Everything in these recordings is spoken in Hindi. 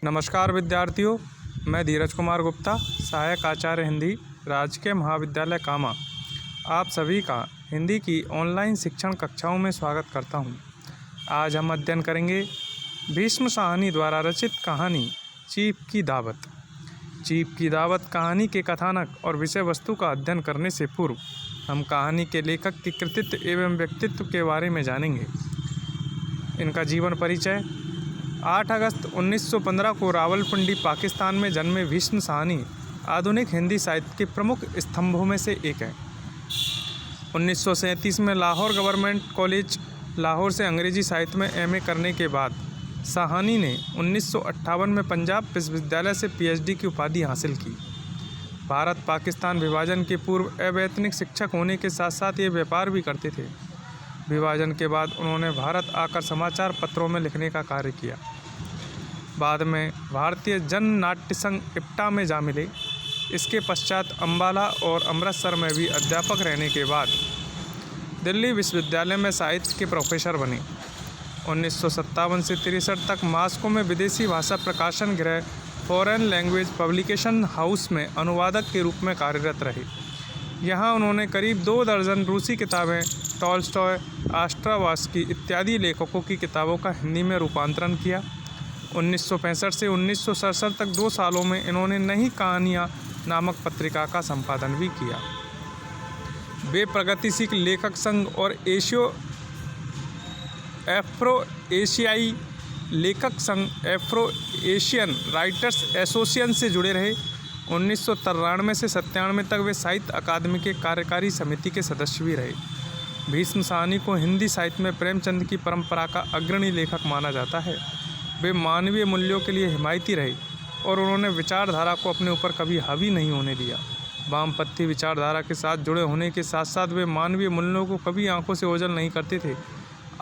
नमस्कार विद्यार्थियों, मैं धीरज कुमार गुप्ता, सहायक आचार्य हिंदी, राजकीय महाविद्यालय कामा। आप सभी का हिंदी की ऑनलाइन शिक्षण कक्षाओं में स्वागत करता हूं। आज हम अध्ययन करेंगे भीष्म साहनी द्वारा रचित कहानी चीप की दावत। चीप की दावत कहानी के कथानक और विषय वस्तु का अध्ययन करने से पूर्व हम कहानी के लेखक के कृतित्व एवं व्यक्तित्व के बारे में जानेंगे। इनका जीवन परिचय। 8 अगस्त 1915 को रावलपिंडी, पाकिस्तान में जन्मे भीष्म साहनी आधुनिक हिंदी साहित्य के प्रमुख स्तंभों में से एक हैं। 1937 में लाहौर गवर्नमेंट कॉलेज लाहौर से अंग्रेजी साहित्य में एमए करने के बाद साहनी ने 1958 में पंजाब विश्वविद्यालय से पीएचडी की उपाधि हासिल की। भारत पाकिस्तान विभाजन के पूर्व अवैतनिक शिक्षक होने के साथ साथ ये व्यापार भी करते थे। विभाजन के बाद उन्होंने भारत आकर समाचार पत्रों में लिखने का कार्य किया। बाद में भारतीय जन नाट्य संघ इप्टा में जा मिले। इसके पश्चात अम्बाला और अमृतसर में भी अध्यापक रहने के बाद दिल्ली विश्वविद्यालय में साहित्य के प्रोफेसर बने। 1957 से 63 तक मॉस्को में विदेशी भाषा प्रकाशन गृह फॉरेन लैंग्वेज पब्लिकेशन हाउस में अनुवादक के रूप में कार्यरत रहे। यहाँ उन्होंने करीब 2 दर्जन रूसी किताबें, टॉल्स्टॉय, आस्ट्रावास्की इत्यादि लेखकों की किताबों का हिंदी में रूपांतरण किया। 1965 से 1967 तक 2 सालों में इन्होंने नई कहानियाँ नामक पत्रिका का संपादन भी किया। वे प्रगतिशील लेखक संघ और एफ्रो एशियाई लेखक संघ एफ्रो एशियन राइटर्स एसोसिएशन से जुड़े रहे। 1993 से 97 तक वे साहित्य अकादमी के कार्यकारी समिति के सदस्य भी रहे। भीष्म साहनी को हिंदी साहित्य में प्रेमचंद की परंपरा का अग्रणी लेखक माना जाता है। वे मानवीय मूल्यों के लिए हिमायती रहे और उन्होंने विचारधारा को अपने ऊपर कभी हावी नहीं होने दिया। वामपंथी विचारधारा के साथ जुड़े होने के साथ साथ वे मानवीय मूल्यों को कभी आंखों से ओझल नहीं करते थे।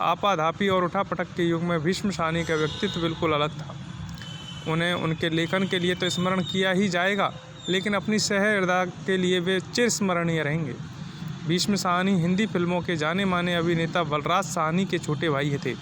आपाधापी और उठापटक के युग में भीष्म साहनी का व्यक्तित्व बिल्कुल अलग था। उन्हें उनके लेखन के लिए तो स्मरण किया ही जाएगा, लेकिन अपनी सहृदयता के लिए वे चिरस्मरणीय रहेंगे। भीष्म साहनी हिंदी फिल्मों के जाने माने अभिनेता बलराज साहनी के छोटे भाई थे।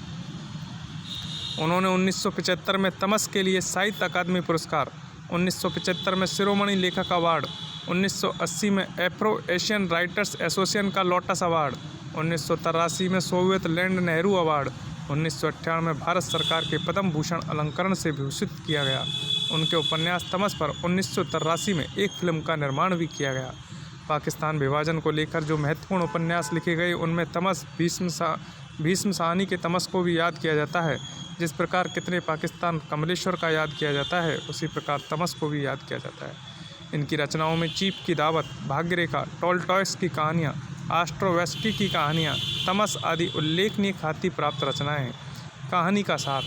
उन्होंने 1975 में तमस के लिए साहित्य अकादमी पुरस्कार, 1975 में शिरोमणि लेखक अवार्ड, 1980 में एफ्रो एशियन राइटर्स एसोसिएशन का लोटस अवार्ड, 1983 में सोवियत लैंड नेहरू अवार्ड, 1998 में भारत सरकार के पद्म भूषण अलंकरण से भूषित किया गया। उनके उपन्यास तमस पर 1983 में एक फिल्म का निर्माण भी किया गया। पाकिस्तान विभाजन को लेकर जो महत्वपूर्ण उपन्यास लिखे गए उनमें तमस, भीष्म साहनी के तमस को भी याद किया जाता है। जिस प्रकार कितने पाकिस्तान कमलेश्वर का याद किया जाता है, उसी प्रकार तमस को भी याद किया जाता है। इनकी रचनाओं में चीप की दावत, भाग्यरेखा, टॉल्स्टॉय की कहानियाँ, आस्ट्रोवास्की की कहानियाँ, तमस आदि उल्लेखनीय ख्याति प्राप्त रचनाएं हैं। कहानी का सार।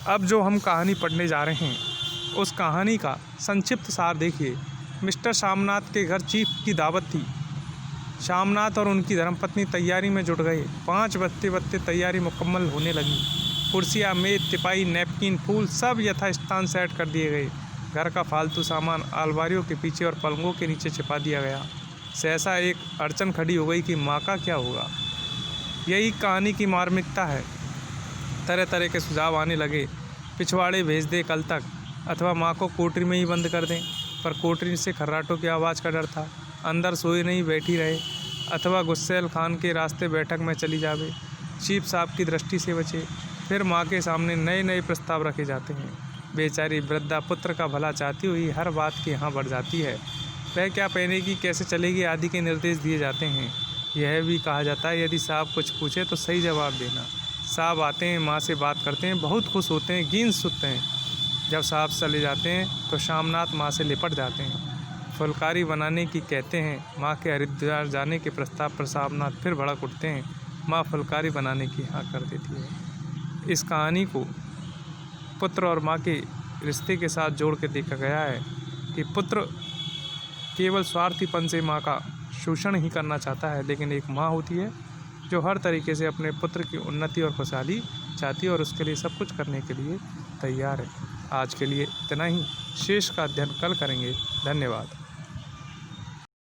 अब जो हम कहानी पढ़ने जा रहे हैं उस कहानी का संक्षिप्त सार देखिए। मिस्टर शामनाथ के घर चीप की दावत थी। शामनाथ और उनकी धर्मपत्नी तैयारी में जुट गए। 5 बजते तैयारी मुकम्मल होने लगी। कुर्सियाँ, मेज, तिपाई, नैपकिन, फूल सब यथास्थान सेट कर दिए गए। घर का फालतू सामान अलमारियों के पीछे और पलंगों के नीचे छिपा दिया गया। सहसा एक अड़चन खड़ी हो गई कि माँ का क्या होगा। यही कहानी की मार्मिकता है। तरह तरह के सुझाव आने लगे। पिछवाड़े भेज दे कल तक, अथवा माँ को कोठरी में ही बंद कर दें, पर कोठरी से खर्राटों की आवाज़ का डर था। अंदर सोई नहीं बैठी रहे, अथवा गुस्सेल खान के रास्ते बैठक में चली जावे, चीप साहब की दृष्टि से बचे। फिर माँ के सामने नए नए प्रस्ताव रखे जाते हैं। बेचारी वृद्धा पुत्र का भला चाहती हुई हर बात के यहाँ बढ़ जाती है। वह क्या पहनेगी, कैसे चलेगी आदि के निर्देश दिए जाते हैं। यह भी कहा जाता है यदि साहब कुछ पूछे तो सही जवाब देना। साहब आते हैं, माँ से बात करते हैं, बहुत खुश होते हैं, गींद सुनते हैं। जब साहब चले जाते हैं तो शामनाथ माँ से लिपट जाते हैं, फुलकारी बनाने की कहते हैं। माँ के हरिद्वार जाने के प्रस्ताव पर शामनाथ फिर भड़क उठते हैं। माँ फुलकारी बनाने की हाँ कर देती है। इस कहानी को पुत्र और माँ के रिश्ते के साथ जोड़ के देखा गया है कि पुत्र केवल स्वार्थीपन से माँ का शोषण ही करना चाहता है, लेकिन एक माँ होती है जो हर तरीके से अपने पुत्र की उन्नति और खुशहाली चाहती है और उसके लिए सब कुछ करने के लिए तैयार है। आज के लिए इतना ही। शेष का अध्ययन कल करेंगे। धन्यवाद।